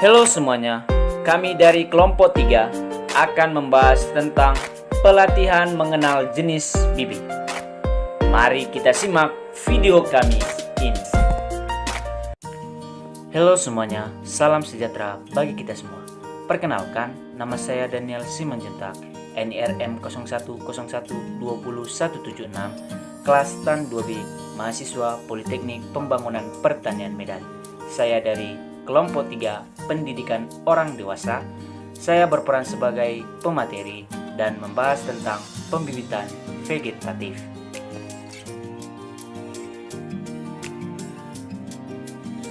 Halo semuanya, kami dari kelompok 3 akan membahas tentang pelatihan mengenal jenis bibit. Mari kita simak video kami ini. Halo semuanya, salam sejahtera bagi kita semua. Perkenalkan, nama saya Daniel Simanjuntak, NIRM 0101200176, kelas TAN 2B, mahasiswa Politeknik Pembangunan Pertanian Medan. Saya dari kelompok 3 pendidikan orang dewasa. Saya berperan sebagai pemateri dan membahas tentang pembibitan vegetatif.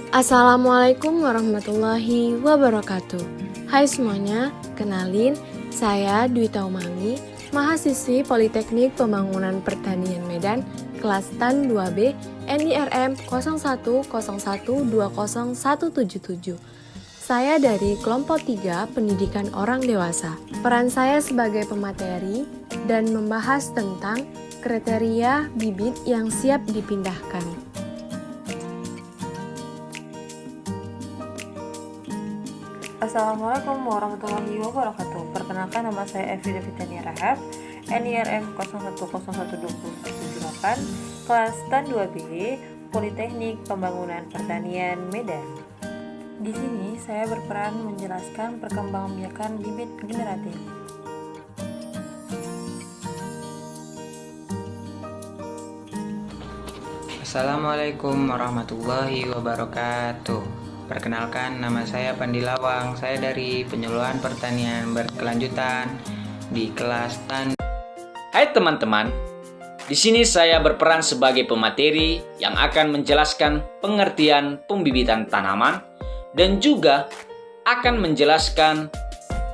Assalamualaikum warahmatullahi wabarakatuh. Hai semuanya, kenalin, saya Dwi Taumami, mahasiswi Politeknik Pembangunan Pertanian Medan, kelas TAN 2B, NIRM 0101200177. Saya dari kelompok 3 pendidikan orang dewasa. Peran saya sebagai pemateri dan membahas tentang kriteria bibit yang siap dipindahkan. Assalamualaikum warahmatullahi wabarakatuh. Perkenalkan, nama saya Evi Devitania Rahab, NIRM 01012078, kelas TAN 2B, Politeknik Pembangunan Pertanian Medan. Di sini saya berperan menjelaskan perkembangbiakan bibit generatif. Assalamualaikum warahmatullahi wabarakatuh. Perkenalkan, nama saya Pandi Lawang. Saya dari penyuluhan pertanian berkelanjutan di kelas TAN. Hai teman-teman, di sini saya berperan sebagai pemateri yang akan menjelaskan pengertian pembibitan tanaman dan juga akan menjelaskan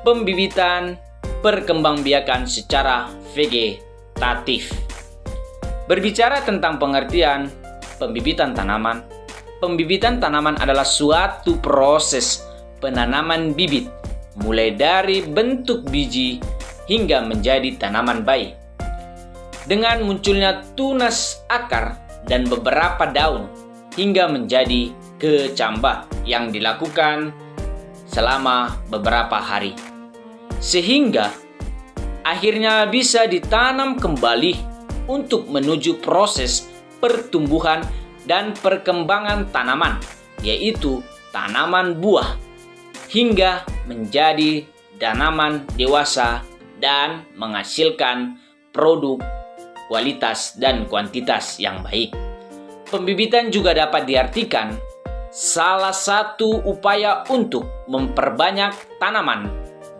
pembibitan perkembangbiakan secara vegetatif. Berbicara tentang pengertian pembibitan tanaman, pembibitan tanaman adalah suatu proses penanaman bibit, mulai dari bentuk biji hingga menjadi tanaman bayi. Dengan munculnya tunas akar dan beberapa daun hingga menjadi kecambah yang dilakukan selama beberapa hari, sehingga akhirnya bisa ditanam kembali untuk menuju proses pertumbuhan dan perkembangan tanaman, yaitu tanaman buah, hingga menjadi tanaman dewasa dan menghasilkan produk kualitas dan kuantitas yang baik. Pembibitan juga dapat diartikan salah satu upaya untuk memperbanyak tanaman,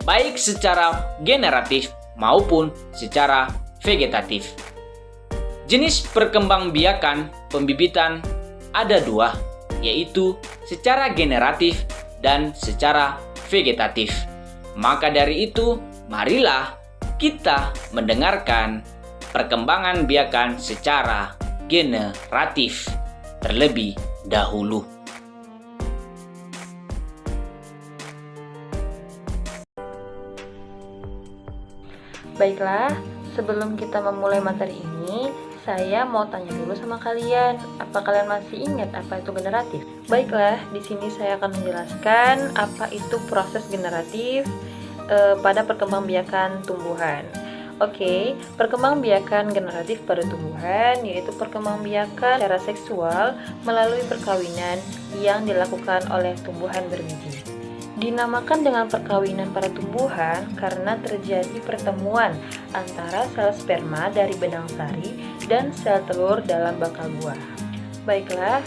baik secara generatif maupun secara vegetatif. Jenis perkembangbiakan pembibitan ada dua, yaitu secara generatif dan secara vegetatif. Maka dari itu, marilah kita mendengarkan perkembangan biakan secara generatif terlebih dahulu. Baiklah, sebelum kita memulai materi ini, saya mau tanya dulu sama kalian, apa kalian masih ingat apa itu generatif? Baiklah, di sini saya akan menjelaskan apa itu proses generatif pada perkembangbiakan tumbuhan. Oke, perkembangbiakan generatif pada tumbuhan yaitu perkembangbiakan secara seksual melalui perkawinan yang dilakukan oleh tumbuhan berbiji. Dinamakan dengan perkawinan pada tumbuhan karena terjadi pertemuan antara sel sperma dari benang sari dan sel telur dalam bakal buah. Baiklah,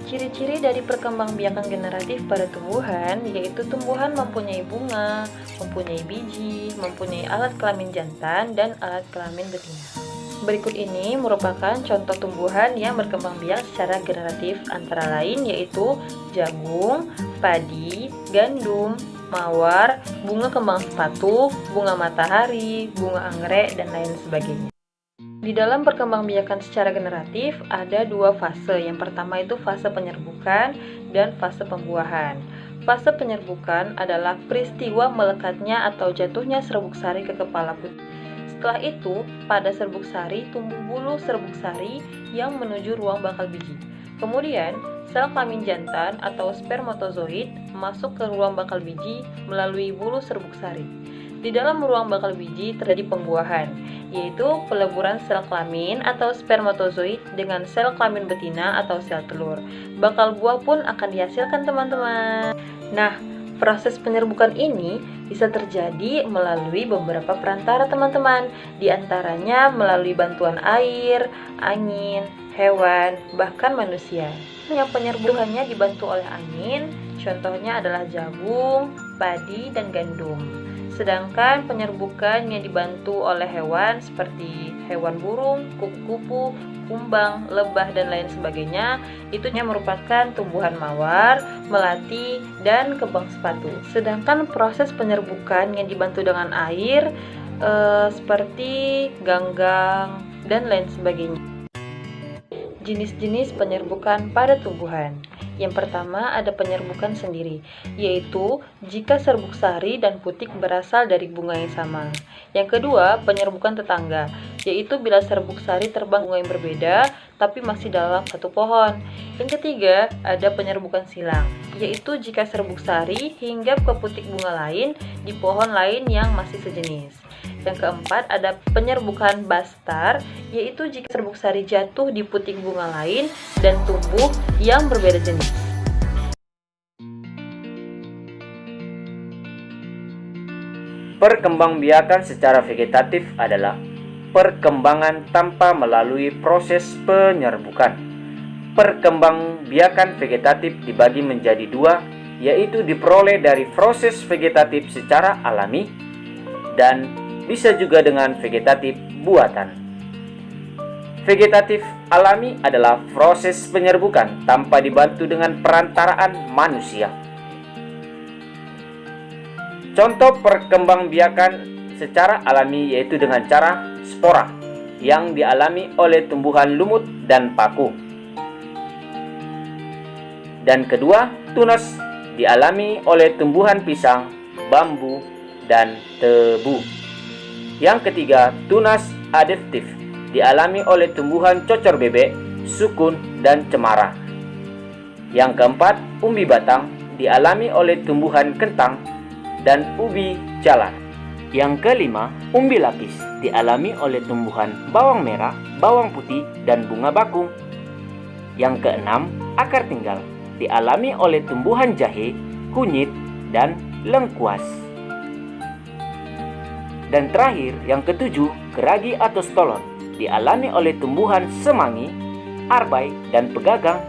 ciri-ciri dari perkembangbiakan generatif pada tumbuhan yaitu tumbuhan mempunyai bunga, mempunyai biji, mempunyai alat kelamin jantan dan alat kelamin betina. Berikut ini merupakan contoh tumbuhan yang berkembang biak secara generatif antara lain yaitu jagung, padi, gandum, mawar, bunga kembang sepatu, bunga matahari, bunga anggrek, dan lain sebagainya. Di dalam perkembangbiakan secara generatif ada dua fase. Yang pertama itu fase penyerbukan dan fase pembuahan. Fase penyerbukan adalah peristiwa melekatnya atau jatuhnya serbuk sari ke kepala putih. Setelah itu, pada serbuk sari tumbuh bulu serbuk sari yang menuju ruang bakal biji. Kemudian, sel kelamin jantan atau spermatozoid masuk ke ruang bakal biji melalui bulu serbuk sari. Di dalam ruang bakal biji terjadi pembuahan, yaitu peleburan sel kelamin atau spermatozoid dengan sel kelamin betina atau sel telur. Bakal buah pun akan dihasilkan, teman-teman. Nah, proses penyerbukan ini bisa terjadi melalui beberapa perantara, teman-teman. Di antaranya melalui bantuan air, angin, hewan, bahkan manusia. Yang penyerbukannya dibantu oleh angin, contohnya adalah jagung, padi, dan gandum. Sedangkan penyerbukan yang dibantu oleh hewan seperti hewan burung, kupu-kupu, kumbang, lebah, dan lain sebagainya, itu merupakan tumbuhan mawar, melati, dan kembang sepatu. Sedangkan proses penyerbukan yang dibantu dengan air seperti ganggang dan lain sebagainya. Jenis-jenis penyerbukan pada tumbuhan. Yang pertama ada penyerbukan sendiri, yaitu jika serbuk sari dan putik berasal dari bunga yang sama. Yang kedua, penyerbukan tetangga, yaitu bila serbuk sari terbang bunga yang berbeda, tapi masih dalam satu pohon. Yang ketiga, ada penyerbukan silang, yaitu jika serbuk sari hinggap ke putik bunga lain di pohon lain yang masih sejenis. Yang keempat, ada penyerbukan bastar, yaitu jika serbuk sari jatuh di putik bunga lain dan tumbuh yang berbeda jenis. Perkembangbiakan secara vegetatif adalah perkembangan tanpa melalui proses penyerbukan. Perkembangbiakan vegetatif dibagi menjadi dua, yaitu diperoleh dari proses vegetatif secara alami dan bisa juga dengan vegetatif buatan. Vegetatif alami adalah proses penyerbukan tanpa dibantu dengan perantaraan manusia. Contoh perkembangbiakan secara alami yaitu dengan cara spora yang dialami oleh tumbuhan lumut dan paku. Dan kedua, tunas dialami oleh tumbuhan pisang, bambu, dan tebu. Yang ketiga, tunas adaptif dialami oleh tumbuhan cocor bebek, sukun, dan cemara. Yang keempat, umbi batang dialami oleh tumbuhan kentang dan ubi jalar. Yang kelima, umbi lapis dialami oleh tumbuhan bawang merah, bawang putih, dan bunga bakung. Yang keenam, akar tinggal dialami oleh tumbuhan jahe, kunyit, dan lengkuas. Dan terakhir, yang ketujuh, geragi atau stolon dialami oleh tumbuhan semangi, arbai, dan pegagang.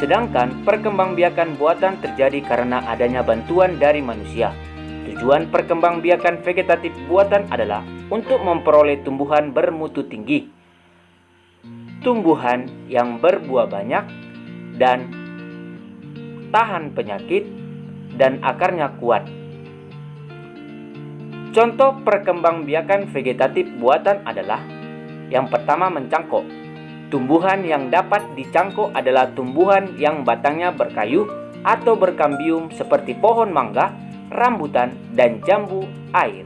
Sedangkan perkembangbiakan buatan terjadi karena adanya bantuan dari manusia. Tujuan perkembangbiakan vegetatif buatan adalah untuk memperoleh tumbuhan bermutu tinggi, tumbuhan yang berbuah banyak dan tahan penyakit, dan akarnya kuat. Contoh perkembangbiakan vegetatif buatan adalah yang pertama, mencangkok. Tumbuhan yang dapat dicangkok adalah tumbuhan yang batangnya berkayu atau berkambium seperti pohon mangga, rambutan, dan jambu air.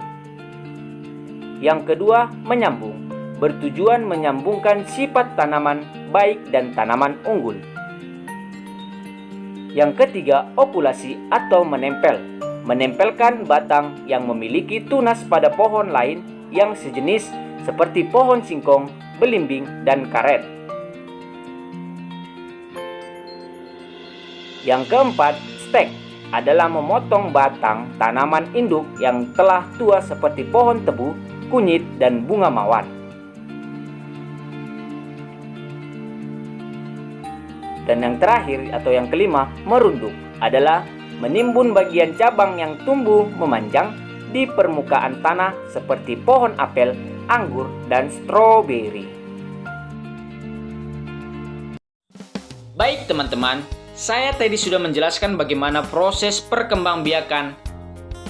Yang kedua, menyambung. Bertujuan menyambungkan sifat tanaman baik dan tanaman unggul. Yang ketiga, okulasi atau menempel. Menempelkan batang yang memiliki tunas pada pohon lain yang sejenis seperti pohon singkong, belimbing, dan karet. Yang keempat, stek adalah memotong batang tanaman induk yang telah tua seperti pohon tebu, kunyit, dan bunga mawar. Dan yang terakhir atau yang kelima, merunduk adalah menimbun bagian cabang yang tumbuh memanjang di permukaan tanah seperti pohon apel, anggur, dan stroberi. Baik teman-teman, saya tadi sudah menjelaskan bagaimana proses perkembangbiakan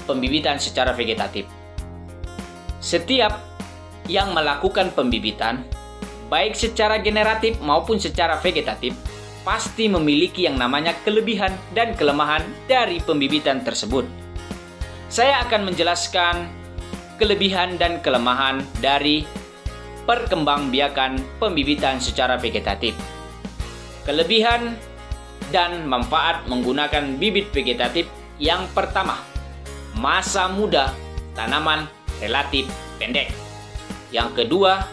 pembibitan secara vegetatif. Setiap yang melakukan pembibitan, baik secara generatif maupun secara vegetatif, pasti memiliki yang namanya kelebihan dan kelemahan dari pembibitan tersebut. Saya akan menjelaskan kelebihan dan kelemahan dari perkembangbiakan pembibitan secara vegetatif. Kelebihan dan manfaat menggunakan bibit vegetatif: yang pertama, masa muda tanaman relatif pendek. Yang kedua,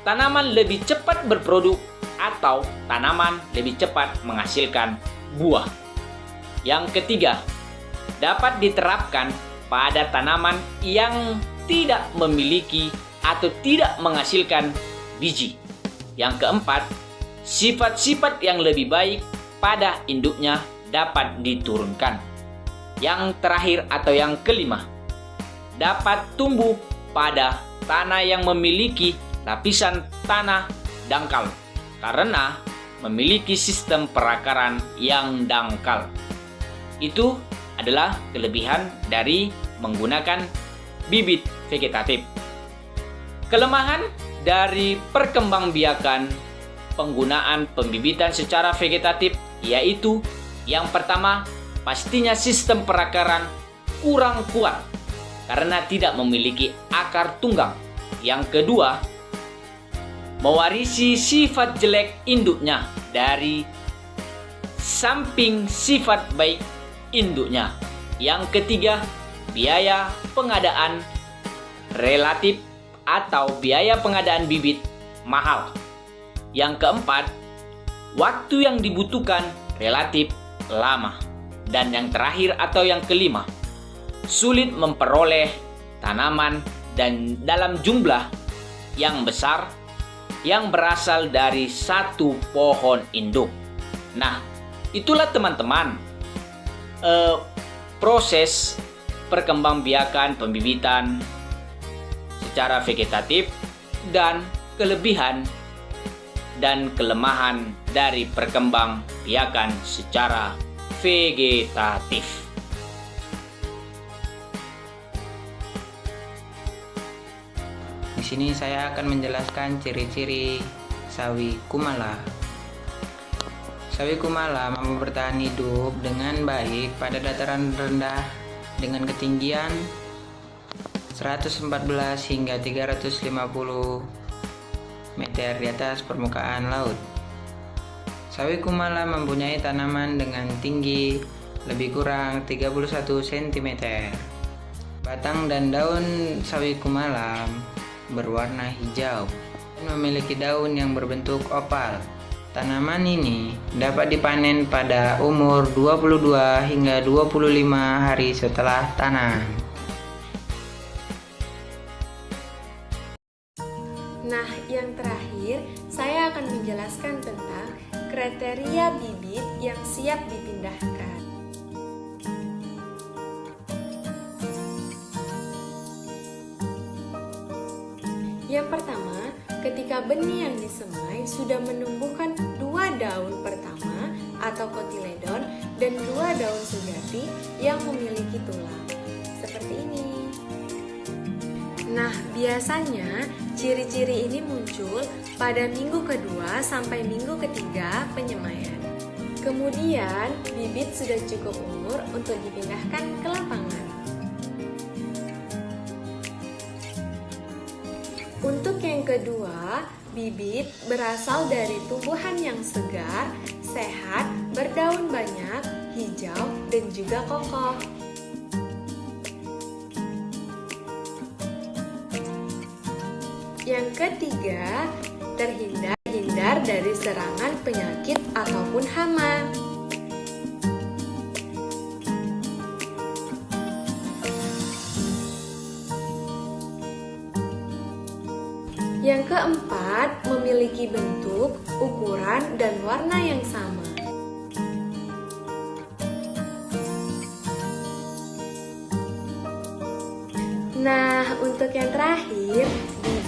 tanaman lebih cepat berproduk atau tanaman lebih cepat menghasilkan buah. Yang ketiga, dapat diterapkan pada tanaman yang tidak memiliki atau tidak menghasilkan biji. Yang keempat, sifat-sifat yang lebih baik pada induknya dapat diturunkan. Yang terakhir atau yang kelima, dapat tumbuh pada tanah yang memiliki lapisan tanah dangkal karena memiliki sistem perakaran yang dangkal. Itu adalah kelebihan dari menggunakan bibit vegetatif. Kelemahan dari perkembangbiakan penggunaan pembibitan secara vegetatif yaitu: yang pertama, pastinya sistem perakaran kurang kuat karena tidak memiliki akar tunggang. Yang kedua, mewarisi sifat jelek induknya dari samping sifat baik induknya. Yang ketiga, biaya pengadaan relatif atau biaya pengadaan bibit mahal. Yang keempat, waktu yang dibutuhkan relatif lama. Dan yang terakhir atau yang kelima, sulit memperoleh tanaman dan dalam jumlah yang besar yang berasal dari satu pohon induk. Nah, itulah teman-teman proses perkembangbiakan pembibitan secara vegetatif dan kelebihan dan kelemahan dari perkembangbiakan secara vegetatif. Di sini saya akan menjelaskan ciri-ciri sawi kumala. Sawi kumala mampu bertahan hidup dengan baik pada dataran rendah dengan ketinggian 114 hingga 350 meter di atas permukaan laut. Sawi kumala mempunyai tanaman dengan tinggi lebih kurang 31 cm. Batang dan daun sawi kumala berwarna hijau dan memiliki daun yang berbentuk opal. Tanaman ini dapat dipanen pada umur 22 hingga 25 hari setelah tanam. Nah, yang terakhir, saya akan menjelaskan tentang kriteria bibit yang siap dipindahkan. Yang pertama, ketika benih yang disemai sudah menumbuhkan 2 daun pertama atau kotiledon dan 2 daun sejati yang memiliki tulang. Seperti ini. Nah, biasanya ciri-ciri ini muncul pada minggu kedua sampai minggu ketiga penyemaian. Kemudian, bibit sudah cukup umur untuk dipindahkan ke lapangan. Untuk yang kedua, bibit berasal dari tumbuhan yang segar, sehat, berdaun banyak, hijau, dan juga kokoh. Yang ketiga, terhindar dari serangan penyakit ataupun hama. Yang keempat, memiliki bentuk, ukuran, dan warna yang sama. Nah, untuk yang terakhir,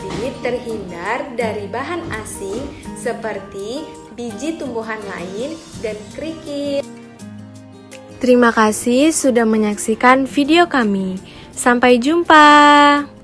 bibit terhindar dari bahan asing seperti biji tumbuhan lain dan kerikil. Terima kasih sudah menyaksikan video kami. Sampai jumpa.